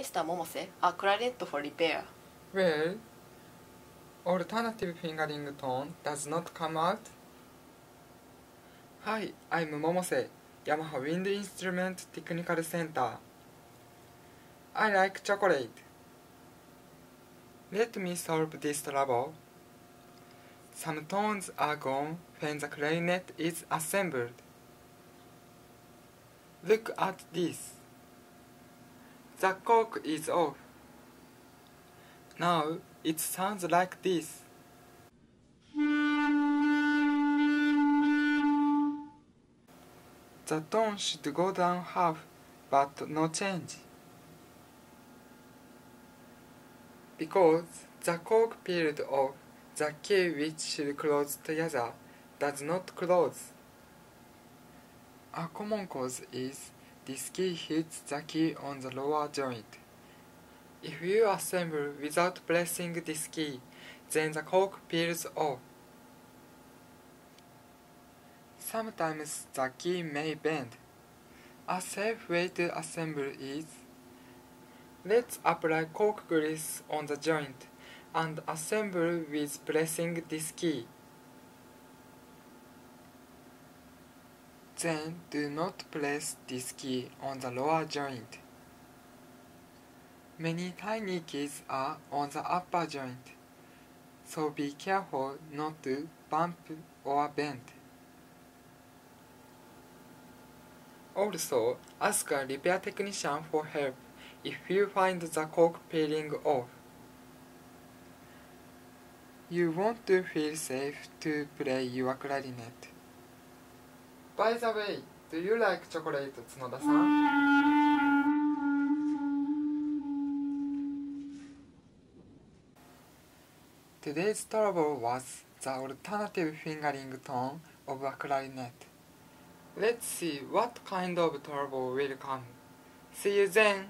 Mr. Momose a clarinet for repair. Well, alternative fingering tone does not come out. Hi, I'm Momose, Yamaha Wind Instruments Technical Center. I like chocolate. Let me solve this trouble. Some tones are gone when the clarinet is assembled. Look at this. The cork is off. Now it sounds like this. The tone should go down half, but no change. Because the cork peeled off, the key which should close together does not close. A common cause is this key hits the key on the lower joint. If you assemble without pressing this key, then the cork peels off. Sometimes the key may bend. A safe way to assemble is, let's apply cork grease on the joint and assemble with pressing this key. Then do not press this key on the lower joint. Many tiny keys are on the upper joint, so be careful not to bump or bend. Also, ask a repair technician for help if you find the cork peeling off. You want to feel safe to play your clarinet. By the way, do you like chocolate, Tsunoda-san? Today's trouble was the alternative fingering tone of a clarinet. Let's see what kind of trouble will come. See you then!